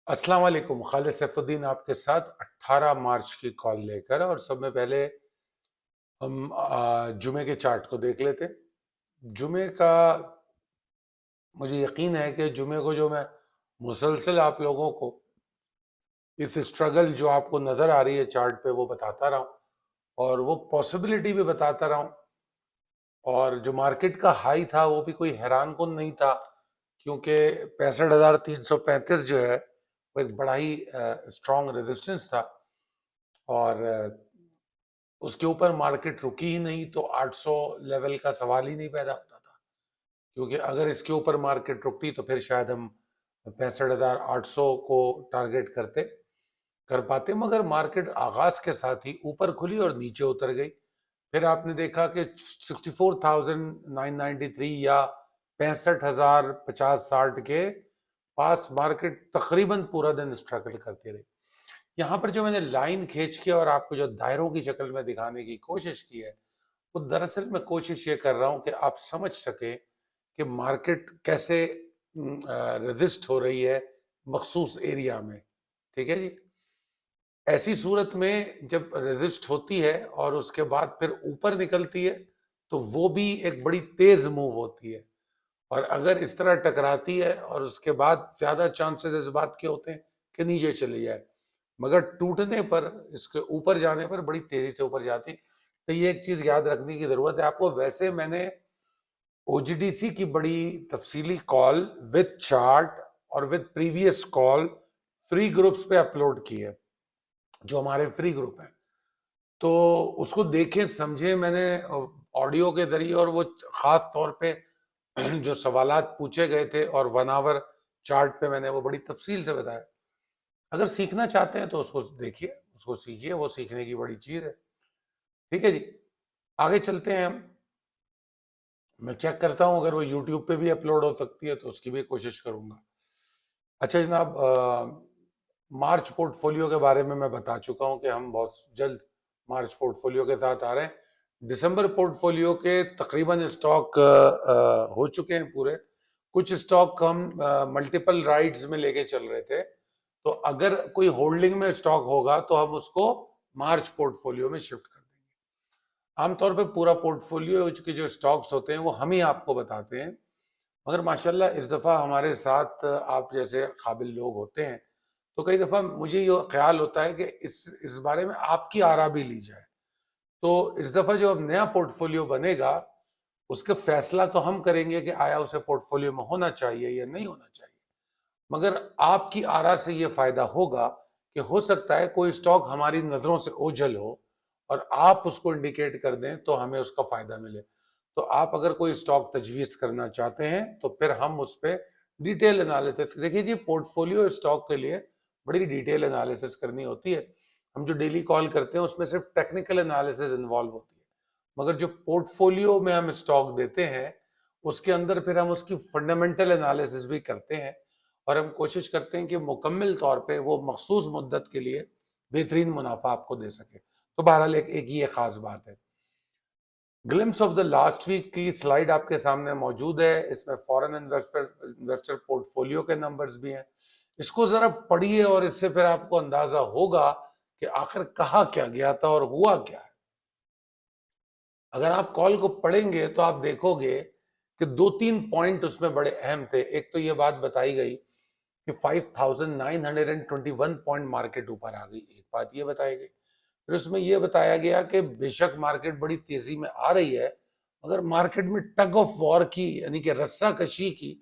अस्सलाम वालेकुम। खालिद सैफुद्दीन आपके साथ 18 मार्च की कॉल लेकर। और सब में पहले हम जुमे के चार्ट को देख लेते। जुमे का मुझे यकीन है कि जुमे को जो मैं मुसलसल आप लोगों को इस स्ट्रगल जो आपको नजर आ रही है चार्ट पे वो बताता रहा हूँ, और वो पॉसिबिलिटी भी बताता रहा हूँ। और जो मार्केट का हाई था वो भी कोई हैरान कुन नहीं था, क्योंकि 65,335 जो है वो एक बड़ा ही स्ट्रॉन्ग रेजिस्टेंस था। और उसके ऊपर मार्केट रुकी ही नहीं तो 800 लेवल का सवाल ही नहीं पैदा होता था, क्योंकि अगर इसके ऊपर मार्केट रुकती तो फिर शायद हम 65,800 को टारगेट कर पाते। मगर मार्केट आगाज के साथ ही ऊपर खुली और नीचे उतर गई। फिर आपने देखा कि 64,993 या 65,050-60 के पास मार्केट तकरीबन पूरा दिन स्ट्रगल करती रही। यहाँ पर जो मैंने लाइन खींच के और आपको जो दायरों की शक्ल में दिखाने की कोशिश की है, वो दरअसल मैं कोशिश ये कर रहा हूँ कि आप समझ सके कि मार्केट कैसे रेजिस्ट हो रही है मखसूस एरिया में। ठीक है जी। ऐसी सूरत में जब रेजिस्ट होती है और उसके बाद फिर ऊपर निकलती है तो वो भी एक बड़ी तेज मूव होती है। और अगर इस तरह टकराती है और उसके बाद ज्यादा चांसेस इस बात के होते हैं कि नीचे चली जाए, मगर टूटने पर, इसके ऊपर जाने पर बड़ी तेजी से ऊपर जाती है। तो ये एक चीज याद रखने की जरूरत है आपको। वैसे मैंने ओजीडीसी की बड़ी तफसीली कॉल विद चार्ट और with previous call free groups पे अपलोड की है, जो हमारे फ्री ग्रुप है। तो उसको देखें समझें मैंने ऑडियो के जरिए, और वो खास तौर पे जो सवालात पूछे गए थे और 1 आवर चार्ट पे मैंने वो बड़ी तफसील से बताया। अगर सीखना चाहते हैं तो उसको देखिए, उसको सीखिए, वो सीखने की बड़ी चीज है। ठीक है जी। आगे चलते हैं हम। मैं चेक करता हूं अगर वो यूट्यूब पे भी अपलोड हो सकती है तो उसकी भी कोशिश करूंगा। अच्छा जनाब, मार्च पोर्टफोलियो के बारे में मैं बता चुका हूं कि हम बहुत जल्द मार्च पोर्टफोलियो के साथ आ रहे हैं। दिसंबर पोर्टफोलियो के तकरीबन स्टॉक हो चुके हैं पूरे। कुछ स्टॉक हम मल्टीपल राइड्स में लेके चल रहे थे, तो अगर कोई होल्डिंग में स्टॉक होगा तो हम उसको मार्च पोर्टफोलियो में शिफ्ट कर देंगे। आमतौर पे पूरा पोर्टफोलियो के जो स्टॉक्स होते हैं वो हम ही आपको बताते हैं, मगर माशाल्लाह इस दफ़ा हमारे साथ आप जैसे काबिल लोग होते हैं, तो कई दफ़ा मुझे ये ख्याल होता है कि इस बारे में आपकी आरा भी ली जाए। तो इस दफ़ा जो अब नया पोर्टफोलियो बनेगा उसका फैसला तो हम करेंगे कि आया उसे पोर्टफोलियो में होना चाहिए या नहीं होना चाहिए, मगर आपकी आरा से ये फायदा होगा कि हो सकता है कोई स्टॉक हमारी नजरों से ओझल हो और आप उसको इंडिकेट कर दें तो हमें उसका फायदा मिले। तो आप अगर कोई स्टॉक तजवीज करना चाहते हैं तो फिर हम उस पर डिटेल एनालिसिस, देखिए जी पोर्टफोलियो स्टॉक के लिए बड़ी डिटेल एनालिसिस करनी होती है। हम जो डेली कॉल करते हैं उसमें सिर्फ टेक्निकल एनालिसिस इन्वॉल्व होती है, मगर जो पोर्टफोलियो में हम स्टॉक देते हैं उसके अंदर फिर हम उसकी फंडामेंटल एनालिसिस भी करते हैं, और हम कोशिश करते हैं कि मुकम्मल तौर पे वो मखसूस मुद्दत के लिए बेहतरीन मुनाफा आपको दे सके। तो बहरहाल एक ये खास बात है। Glimpse of the last week की स्लाइड आपके सामने मौजूद है। इसमें फॉरेन इन्वेस्टर पोर्टफोलियो के नंबर्स भी हैं। इसको जरा पढ़िए और इससे फिर आपको अंदाजा होगा कि आखिर कहा क्या गया था और हुआ क्या है। अगर आप कॉल को पढ़ेंगे तो आप देखोगे कि 2-3 पॉइंट उसमें बड़े अहम थे। एक तो ये बात बताई गई कि 5,921 पॉइंट मार्केट ऊपर आ गई, एक बात ये बताई गई। फिर उसमें यह बताया गया कि बेशक मार्केट बड़ी तेजी में आ रही है, मगर मार्केट में टग ऑफ वॉर की यानी कि रस्सा कशी की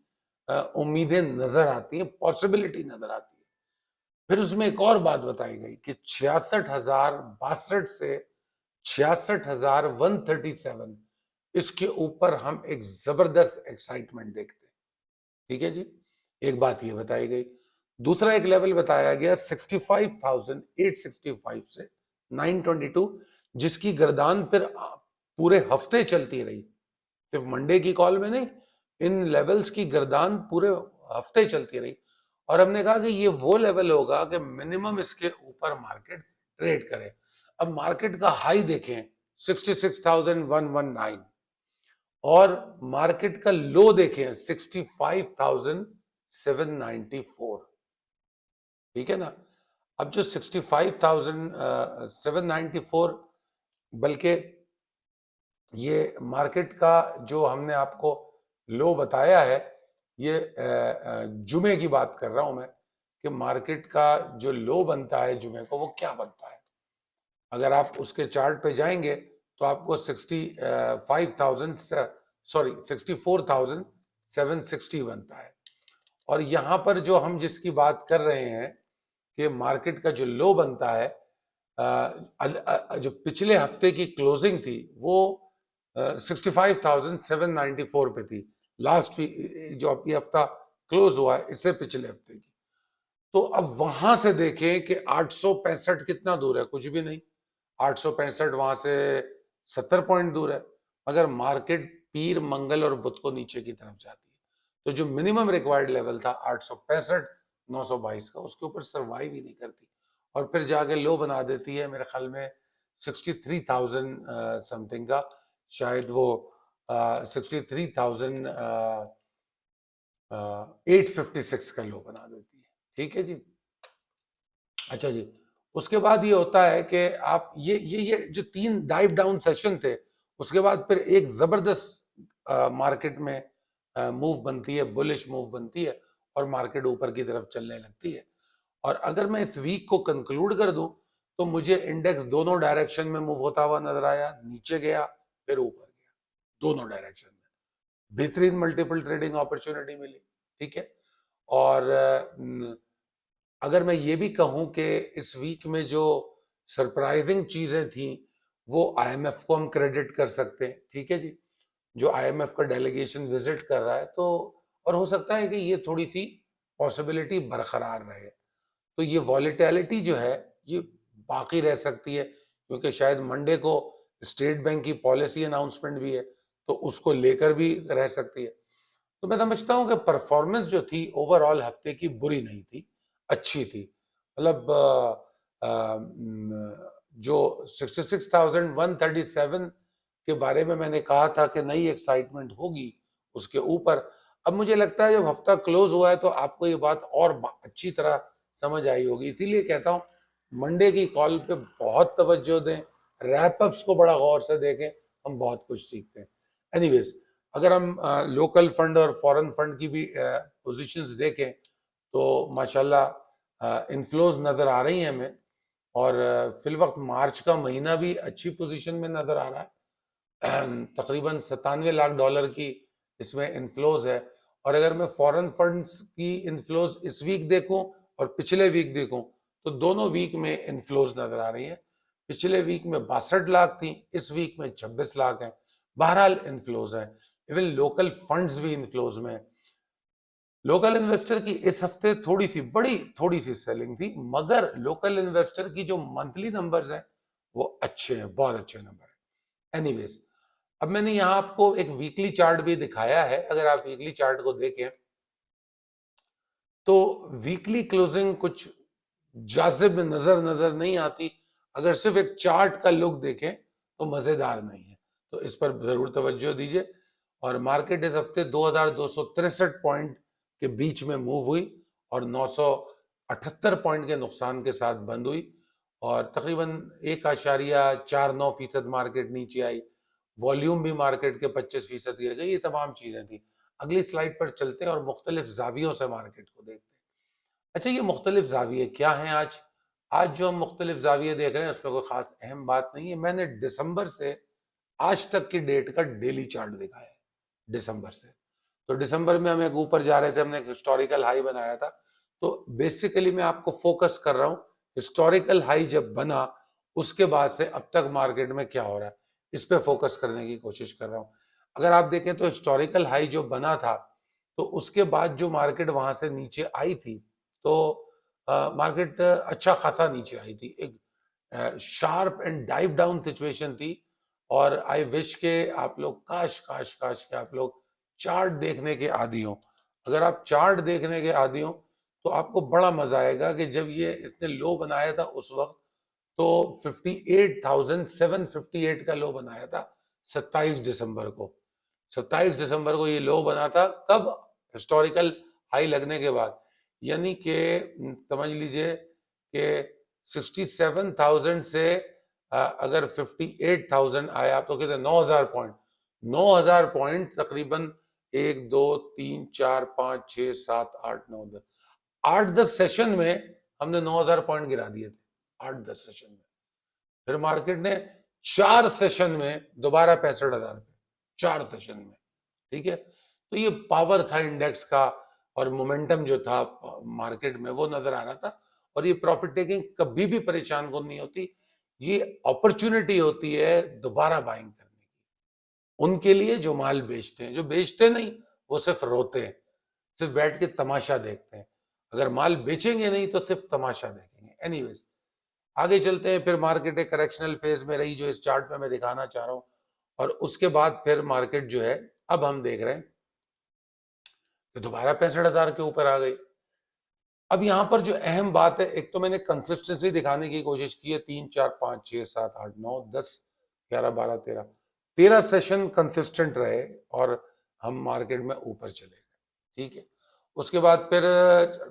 उम्मीदें नजर आती हैं, पॉसिबिलिटी नजर आती है। फिर उसमें एक और बात बताई गई कि 66,062 से 66,137, इसके ऊपर हम एक जबरदस्त एक्साइटमेंट देखते हैं। ठीक है जी। एक बात ये बताई गई। दूसरा एक लेवल बताया गया 65,865 से 922, जिसकी गर्दान फिर पूरे हफ्ते चलती रही, सिर्फ मंडे की कॉल में नहीं, इन लेवल्स की गर्दान पूरे हफ्ते चलती रही। और हमने कहा कि ये वो लेवल होगा कि मिनिमम इसके ऊपर मार्केट ट्रेड करे। अब मार्केट का हाई देखें 66,119, और मार्केट का लो देखें 65,794। ठीक है ना। अब जो 65,794, बल्कि ये मार्केट का जो हमने आपको लो बताया है, ये जुमे की बात कर रहा हूं मैं, कि मार्केट का जो लो बनता है जुमे को वो क्या बनता है। अगर आप उसके चार्ट पे जाएंगे तो आपको 65,000 सॉरी 64,760 बनता है। और यहां पर जो हम जिसकी बात कर रहे हैं कि मार्केट का जो लो बनता है, जो पिछले हफ्ते की क्लोजिंग थी वो 65,794 पे थी, लास्ट वीक जो अभी हफ्ता क्लोज हुआ है इससे पिछले हफ्ते की। तो अब वहां से देखें कि 865 कितना दूर है, कुछ भी नहीं। 865 वहां से 70 पॉइंट दूर है, मगर मार्केट पीर मंगल और बुध को नीचे की तरफ जाती है। तो जो मिनिमम रिक्वायर्ड लेवल था 865 922 का, उसके ऊपर सर्वाइव ही नहीं करती और फिर जाके लो बना देती है मेरे ख्याल में 63,000 समथिंग का, शायद वो 63,856 का लो बना देती है। ठीक है जी। अच्छा जी, उसके बाद ये होता है कि आप ये जो 3 डाइव डाउन सेशन थे, उसके बाद फिर एक जबरदस्त मार्केट में मूव बनती है, बुलिश मूव बनती है और मार्केट ऊपर की तरफ चलने लगती है। और अगर मैं इस वीक को कंक्लूड कर दूं तो मुझे इंडेक्स दोनों डायरेक्शन में मूव होता हुआ नजर आया, नीचे गया फिर ऊपर गया, दोनों डायरेक्शन में बेहतरीन मल्टीपल ट्रेडिंग अपॉर्चुनिटी मिली। ठीक है। और अगर मैं ये भी कहूं कि इस वीक में जो सरप्राइजिंग चीजें थी वो आईएमएफ को हम क्रेडिट कर सकते हैं। ठीक है जी, जो आईएमएफ का डेलीगेशन विजिट कर रहा है, तो और हो सकता है कि ये थोड़ी सी पॉसिबिलिटी बरकरार रहे, तो ये वॉलेटिलिटी जो है ये बाकी रह सकती है, क्योंकि शायद मंडे को स्टेट बैंक की पॉलिसी अनाउंसमेंट भी है, तो उसको लेकर भी रह सकती है। तो मैं समझता हूं कि परफॉर्मेंस जो थी ओवरऑल हफ्ते की बुरी नहीं थी, अच्छी थी। मतलब जो 66,137 के बारे में मैंने कहा था कि नई एक्साइटमेंट होगी उसके ऊपर, अब मुझे लगता है जब हफ्ता क्लोज हुआ है तो आपको ये बात और अच्छी तरह समझ आई होगी। इसीलिए कहता हूं मंडे की कॉल पे बहुत तवज्जो दें, रैपअप्स को बड़ा गौर से देखें, हम बहुत कुछ सीखते हैं। एनीवेज, अगर हम लोकल फंड और फॉरेन फंड की भी पोजीशंस देखें तो माशाल्लाह इनफ्लोज नजर आ रही हैं हमें, और फिल वक्त मार्च का महीना भी अच्छी पोजीशन में नजर आ रहा है। तकरीबन 97 लाख डॉलर की इसमें इनफ्लोज है। और अगर मैं फॉरेन फंड्स की इनफ्लोज इस वीक देखूं और पिछले वीक देखूं तो दोनों वीक में इनफ्लोज नजर आ रही है। पिछले वीक में 62 लाख थी, इस वीक में 26 लाख है। बहरहाल इनफ्लोज है। इवन लोकल फंड्स भी इनफ्लोज में। लोकल इन्वेस्टर की इस हफ्ते थोड़ी सी सेलिंग थी, मगर लोकल इन्वेस्टर की जो मंथली नंबर्स हैं वो अच्छे हैं, बहुत अच्छे नंबर हैं। एनीवेज, अब मैंने यहां आपको एक वीकली चार्ट भी दिखाया है। अगर आप वीकली चार्ट को देखें तो वीकली क्लोजिंग कुछ जाजिब नजर नहीं आती। अगर सिर्फ एक चार्ट का लुक देखें तो मजेदार नहीं है, तो इस पर जरूर तवज्जो दीजिए। और मार्केट इस हफ्ते 2263 पॉइंट के बीच में मूव हुई और 978 पॉइंट के नुकसान के साथ बंद हुई, और तकरीबन 1.49% मार्केट नीचे आई। वॉल्यूम भी मार्केट के 25% गिर गई। ये तमाम चीजें थी। अगली स्लाइड पर चलते हैं और मुख्तलिफ जावियों से मार्केट को देखते हैं। अच्छा, ये मुख्तलिफ जाविये क्या हैं आज? आज जो हम मुख्तलिफ जाविये देख रहे हैं उसमें कोई खास अहम बात नहीं है। मैंने दिसंबर से आज तक की डेट का डेली चार्ट दिखाया है, दिसंबर से। तो दिसंबर में हम एक ऊपर जा रहे थे, हमने एक हिस्टोरिकल हाई बनाया था। तो बेसिकली मैं आपको फोकस कर रहा हूं हिस्टोरिकल हाई जब बना उसके बाद से अब तक मार्केट में क्या हो रहा है, इस पे फोकस करने की कोशिश कर रहा हूं। अगर आप देखें तो हिस्टोरिकल हाई जो बना था, तो उसके बाद जो मार्केट वहां से नीचे आई थी, तो मार्केट अच्छा खासा नीचे आई थी। एक sharp and dive down situation थी। और आई विश के आप लोग काश काश काश के आप लोग चार्ट देखने के आदी हो। अगर आप चार्ट देखने के आदी हो तो आपको बड़ा मजा आएगा कि जब ये इसने लो बनाया था उस वक्त तो 58,758 का लो बनाया था 27 दिसंबर को। 27 दिसंबर को ये लो बना था, कब? हिस्टोरिकल हाई लगने के बाद। यानी कि समझ लीजिए कि 67,000 से अगर 58,000 आया तो कहते 9,000 पॉइंट, 9,000 पॉइंट तकरीबन 1 2 3 4 5 6 7 8 9 10 8-10 सेशन में हमने 9,000 पॉइंट गिरा दिए थे, 8-10 सेशन में। फिर मार्केट ने 4 सेशन में दोबारा 65,000 पे, 4 सेशन में, ठीक है। तो ये पावर था इंडेक्स का और मोमेंटम जो था मार्केट में वो नजर आ रहा था। और ये प्रॉफिट टेकिंग कभी भी परेशान को नहीं होती, ये अपॉर्चुनिटी होती है दोबारा बाइंग करने की उनके लिए जो माल बेचते हैं। जो बेचते नहीं वो सिर्फ रोते हैं, सिर्फ बैठ के तमाशा देखते हैं। अगर माल बेचेंगे नहीं तो सिर्फ तमाशा देखेंगे। एनीवेज, आगे चलते हैं। फिर मार्केट एक करेक्शनल फेज में रही जो इस चार्ट में मैं दिखाना चाह रहा हूं, और उसके बाद फिर मार्केट जो है अब हम देख रहे हैं कि दोबारा 65,000 के ऊपर आ गई। अब यहां पर जो अहम बात है, एक तो मैंने कंसिस्टेंसी दिखाने की कोशिश की है, 3 4 5 6 7 8 9 10 11 12 13 सेशन कंसिस्टेंट रहे और हम मार्केट में ऊपर चले गए, ठीक है। उसके बाद फिर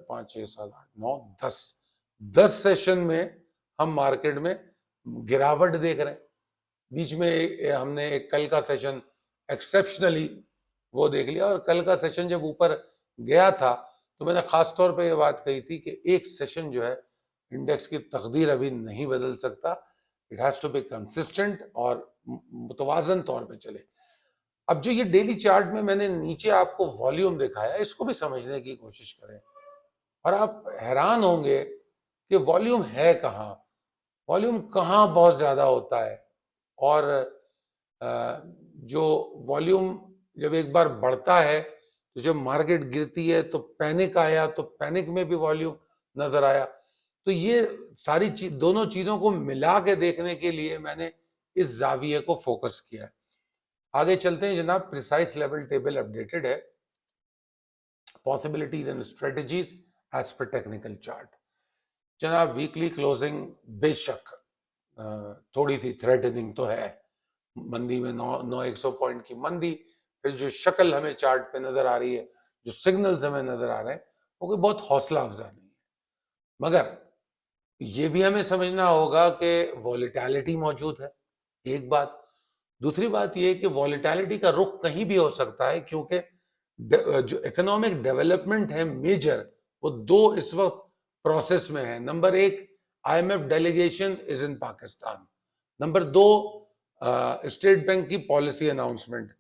5 6 7 8 9 10 सेशन में हम मार्केट में गिरावट देख रहे हैं। बीच में हमने एक कल का सेशन एक्सेप्शनली वो देख लिया, और कल का सेशन जब ऊपर गया था तो मैंने खास तौर पे ये बात कही थी कि एक सेशन जो है इंडेक्स की तकदीर अभी नहीं बदल सकता, it has to be consistent और मुतवाजन तौर पे चले। अब जो ये डेली चार्ट में मैंने नीचे आपको वॉल्यूम दिखाया, इसको भी समझने की कोशिश करें, और आप हैरान होंगे कि वॉल्यूम है कहाँ, वॉल्यूम कहाँ बहुत ज्यादा होता है। और जो वॉल्यूम जब एक बार बढ़ता है तो जब मार्केट गिरती है तो पैनिक आया, तो पैनिक में भी वॉल्यूम नजर आया। तो ये सारी दोनों चीजों को मिला के देखने के लिए मैंने इस जाविये को फोकस किया है। आगे चलते हैं जनाब। प्रिसाइज लेवल टेबल अपडेटेड है, possibilities and strategies as per technical chart. जनाब वीकली क्लोजिंग बेशक थोड़ी सी थ्रेटनिंग तो है, मंदी में 900 पॉइंट की मंदी। फिर जो शक्ल हमें चार्ट पे नजर आ रही है, जो सिग्नल्स हमें नजर आ रहे हैं, वो कोई बहुत हौसला अफजा नहीं है। मगर ये भी हमें समझना होगा कि वॉलेटिलिटी मौजूद है, एक बात। दूसरी बात ये कि वॉलेटिलिटी का रुख कहीं भी हो सकता है, क्योंकि जो इकोनॉमिक डेवलपमेंट है मेजर, वो दो इस वक्त प्रोसेस में है। नंबर एक, IMF delegation is in Pakistan. Number दो, स्टेट बैंक की पॉलिसी अनाउंसमेंट।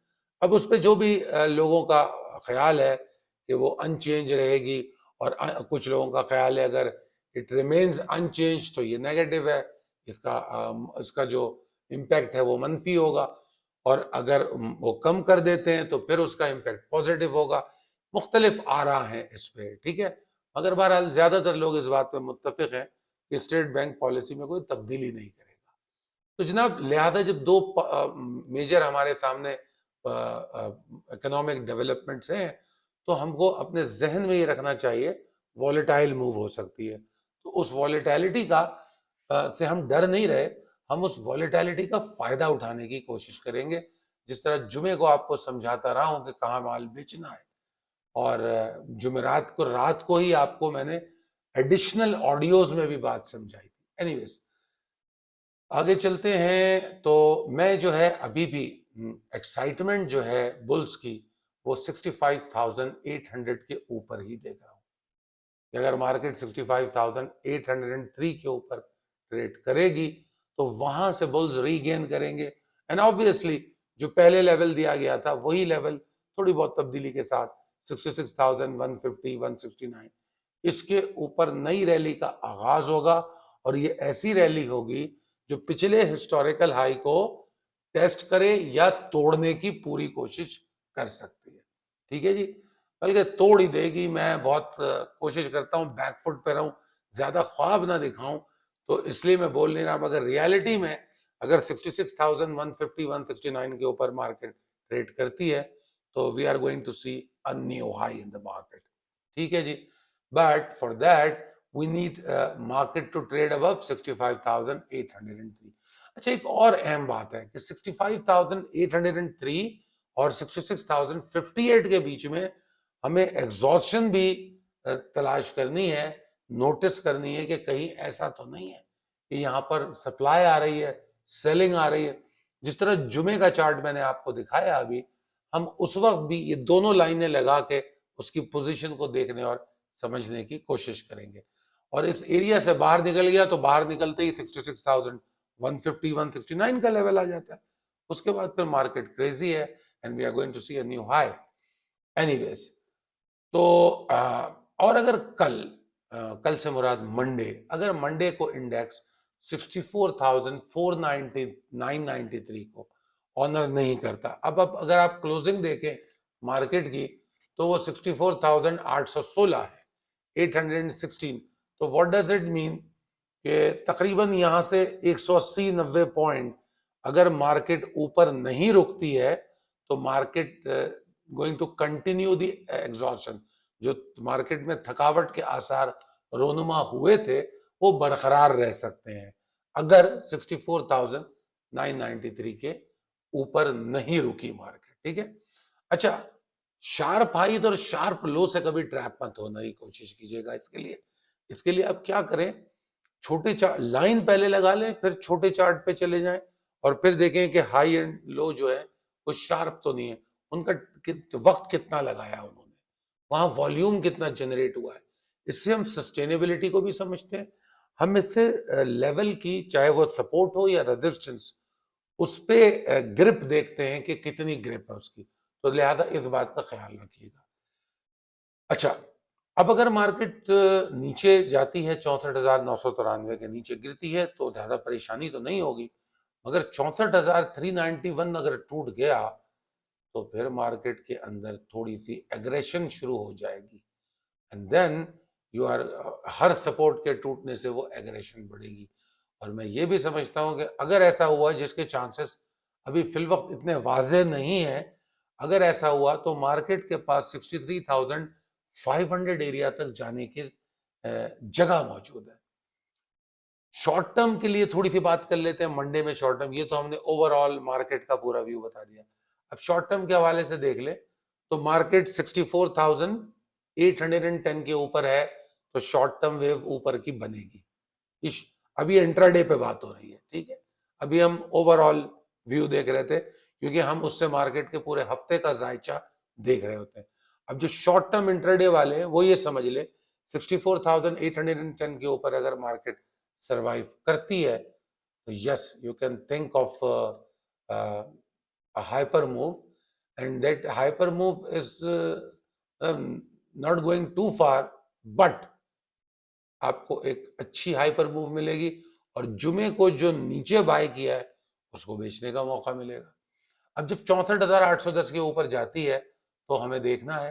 अब उस पर जो भी लोगों का ख्याल है कि वो अनचेंज रहेगी, और कुछ लोगों का ख्याल है अगर इट रिमेन्स अनचेंज तो ये नेगेटिव है, इसका जो इम्पैक्ट है वो मनफी होगा, और अगर वो कम कर देते हैं तो फिर उसका इम्पैक्ट पॉजिटिव होगा। मुख्तलिफ आरा हैं इस पे, ठीक है। मगर बहरहाल ज्यादातर लोग इस बात पे मुत्तफिक हैं कि स्टेट बैंक पॉलिसी में कोई तब्दीली नहीं करेगा। तो जनाब लिहाजा जब दो मेजर हमारे सामने इकोनॉमिक डेवलपमेंट्स हैं, तो हमको अपने जहन में ये रखना चाहिए वॉलेटाइल मूव हो सकती है। तो उस वॉलेटिलिटी का से हम डर नहीं रहे, हम उस वॉलेटिलिटी का फायदा उठाने की कोशिश करेंगे। जिस तरह जुमे को आपको समझाता रहा हूं कि कहाँ माल बेचना है, और जुमेरात को रात को ही आपको मैंने एडिशनल ऑडियोज में भी बात समझाई थी। एनीवेज, आगे चलते हैं। तो मैं जो है अभी भी एक्साइटमेंट जो है बुल्स की, वो 65,800 के ऊपर ही देख रहा हूं। अगर मार्केट 65,803 के ऊपर ट्रेड करेगी तो वहां से बुल्स रीगेन करेंगे। एंड ऑब्वियसली जो पहले लेवल दिया गया था वही लेवल थोड़ी बहुत तब्दीली के साथ 66,150 169, इसके ऊपर नई रैली का आगाज होगा। और ये ऐसी रैली होगी जो पिछले हिस्टोरिकल हाई को टेस्ट करे या तोड़ने की पूरी कोशिश कर सकती है, ठीक है जी। बल्कि तोड़ ही देगी। मैं बहुत कोशिश करता हूं बैकफुट पे रहूं, ज्यादा ख्वाब ना दिखाऊं, तो इसलिए मैं बोल नहीं रहा। मगर रियलिटी में अगर 66,150 169 के ऊपर मार्केट ट्रेड करती है तो we are going to see a new high in the market, ठीक है जी। But for that we need market to trade above 65,803। अच्छा, एक और अहम बात है कि 65,803 और 66,058 के बीच में हमें एग्जॉर्शन भी तलाश करनी है, नोटिस करनी है कि कहीं ऐसा तो नहीं है कि यहाँ पर सप्लाई आ रही है, सेलिंग आ रही है। जिस तरह जुमे का चार्ट मैंने आपको दिखाया अभी, हम उस वक्त भी ये दोनों लाइनें लगा के उसकी पोजीशन को देखने और समझने की कोशिश करेंगे। और इस एरिया से बाहर निकल गया तो बाहर निकलते ही 66,150 169 का लेवल आ जाता है। उसके बाद फिर मार्केट क्रेजी है and we are going to see a new high. Anyways, तो और अगर कल से मुराद मंडे, अगर मंडे को इंडेक्स 64,493 को ऑनर नहीं करता, अब अगर आप क्लोजिंग देखें मार्केट की तो वो 64,816 है, 816। तो व्हाट डज इट मीन कि तकरीबन यहां से 180-90 पॉइंट अगर मार्केट ऊपर नहीं रुकती है तो market going to continue the exhaustion. जो मार्केट में थकावट के आसार रोनुमा हुए थे वो बरकरार रह सकते हैं अगर 64,993 के ऊपर नहीं रुकी मार्केट। ठीक है, अच्छा, शार्प हाई और शार्प लो से कभी ट्रैप मत होने की कोशिश कीजिएगा। इसके लिए आप क्या करें, छोटे चार्ट लाइन पहले लगा लें, फिर छोटे चार्ट पे चले जाएं और फिर देखें कि हाई एंड लो जो है वो शार्प तो नहीं है, उनका वक्त कितना लगाया उन्होंने, वहां वॉल्यूम कितना जनरेट हुआ है। इससे हम सस्टेनेबिलिटी को भी समझते हैं। हम इससे लेवल की, चाहे वो सपोर्ट हो या रेजिस्टेंस, उस पे ग्रिप देखते हैं कि कितनी ग्रिप है उसकी। तो लिहाजा इस बात का ख्याल रखिएगा। अच्छा, अब अगर मार्केट नीचे जाती है 64,993 के नीचे गिरती है तो ज्यादा परेशानी तो नहीं होगी, मगर 64,391 अगर टूट गया तो फिर मार्केट के अंदर थोड़ी सी एग्रेशन शुरू हो जाएगी एंड देन यू आर, हर सपोर्ट के टूटने से वो एग्रेशन बढ़ेगी। और मैं ये भी समझता हूं कि अगर ऐसा हुआ, जिसके चांसेस अभी फिलवक्त इतने वाजे नहीं है, अगर ऐसा हुआ तो मार्केट के पास 63,500 एरिया तक जाने की जगह मौजूद है। शॉर्ट टर्म के लिए थोड़ी सी बात कर लेते हैं मंडे में। शॉर्ट टर्म, ये तो हमने ओवरऑल मार्केट का पूरा व्यू बता दिया। अब शॉर्ट टर्म के हवाले से देख ले तो मार्केट 64,810 के ऊपर है तो शॉर्ट टर्म वेव ऊपर की बनेगी। अभी इंट्राडे पे बात हो रही है, ठीक है, अभी हम ओवरऑल व्यू देख रहे थे क्योंकि हम उससे मार्केट के पूरे हफ्ते का जायचा देख रहे होते हैं। अब जो शॉर्ट टर्म इंट्राडे वाले हैं वो ये समझ ले 64,810 के ऊपर अगर मार्केट सरवाइव करती है तो yes, you can think of a hyper move, and that hyper move is not going too far, but आपको एक अच्छी हाइपर मूव मिलेगी और जुमे को जो नीचे बाय किया है उसको बेचने का मौका मिलेगा। अब जब 64,810 के ऊपर जाती है तो हमें देखना है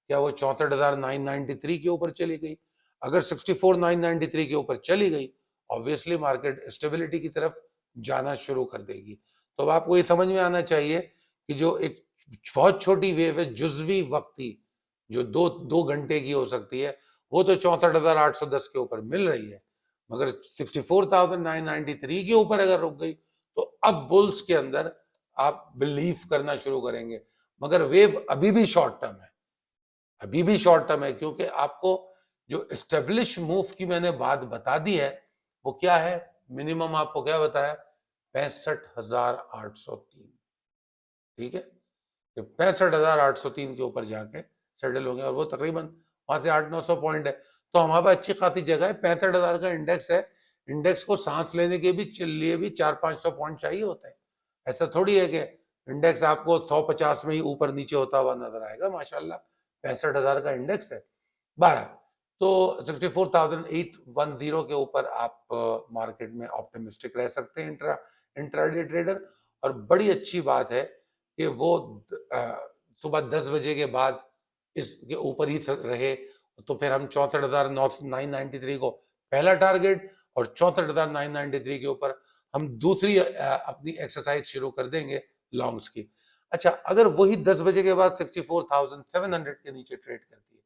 क्या वो 64,993 के ऊपर चली गई। अगर 64,993 के ऊपर चली गई, ऑब्वियसली मार्केट स्टेबिलिटी की तरफ जाना शुरू कर देगी। तो अब आपको ये समझ में आना चाहिए कि जो एक बहुत छोटी वेव है, जुजवी वक्ती, जो दो घंटे की हो सकती है, वो तो 64,810 के ऊपर मिल रही है, मगर 64,993 के ऊपर अगर रुक गई तो अब बुल्स के अंदर आप बिलीव करना शुरू करेंगे। मगर वेव अभी भी शॉर्ट टर्म है, अभी भी शॉर्ट टर्म है, क्योंकि आपको जो एस्टेब्लिश मूव की मैंने बात बता दी है वो क्या है, मिनिमम आपको क्या बताया, 65,803। ठीक है, 65,803 के ऊपर जाके सेटल हो गए और वो तकरीबन वहां से 800-900 पॉइंट है। तो हमारे पास अच्छी खासी जगह है, 65,000 का इंडेक्स है। इंडेक्स को सांस लेने के लिए भी 400-500 पॉइंट चाहिए होते हैं। ऐसा थोड़ी है कि इंडेक्स आपको 150 में ही ऊपर नीचे होता हुआ नजर आएगा। माशाल्लाह 65,000 का इंडेक्स है। 12 तो 64,810 के ऊपर आप मार्केट में ऑप्टिमिस्टिक रह सकते हैं इंट्राडे ट्रेडर। और बड़ी अच्छी बात है कि वो सुबह 10 बजे के बाद इसके ऊपर ही रहे तो फिर हम 64,993 को पहला टारगेट और 64,993 के ऊपर हम दूसरी अपनी एक्सरसाइज शुरू कर देंगे लॉन्ग्स की। अच्छा, अगर वही 10 बजे के बाद 64,700 के नीचे ट्रेड करती है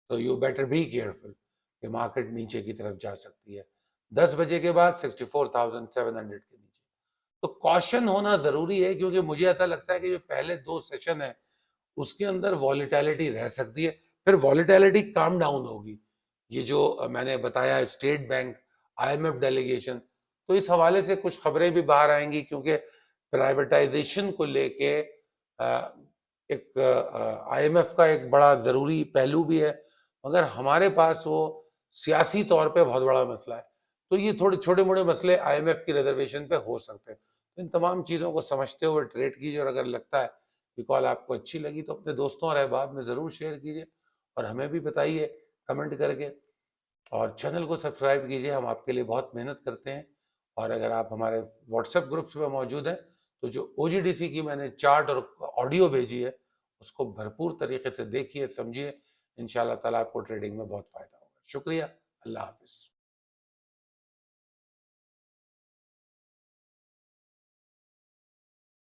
तो यू बेटर बी केयरफुल कि मार्केट नीचे की तरफ जा सकती है। 10 बजे के बाद 64,700 के नीचे तो कॉशन होना जरूरी है, क्योंकि मुझे ऐसा लगता है कि जो पहले 2 सेशन है उसके अंदर वॉलेटिलिटी रह सकती है। फिर वॉलेटिलिटी काम डाउन होगी। ये जो मैंने बताया स्टेट बैंक, आईएमएफ डेलीगेशन, तो इस हवाले से कुछ खबरें भी बाहर आएंगी, क्योंकि प्राइवेटाइजेशन को लेके एक आईएमएफ का एक बड़ा ज़रूरी पहलू भी है, मगर हमारे पास वो सियासी तौर पे बहुत बड़ा मसला है। तो ये थोड़े छोटे मोटे मसले आईएमएफ की रिजर्वेशन पे हो सकते हैं। तो इन तमाम चीज़ों को समझते हुए ट्रेड कीजिए, और अगर लगता है कि कॉल आपको अच्छी लगी तो अपने दोस्तों और अहबाब में ज़रूर शेयर कीजिए, और हमें भी बताइए कमेंट करके, और चैनल को सब्सक्राइब कीजिए। हम आपके लिए बहुत मेहनत करते हैं। और अगर आप हमारे व्हाट्सएप ग्रुप्स में मौजूद हैं, तो जो ओजीडीसी की मैंने चार्ट और ऑडियो भेजी है, उसको भरपूर तरीके से देखिए, समझिए। इंशाल्लाह ताला आपको ट्रेडिंग में बहुत फ़ायदा होगा। शुक्रिया। अल्लाह हाफिज़।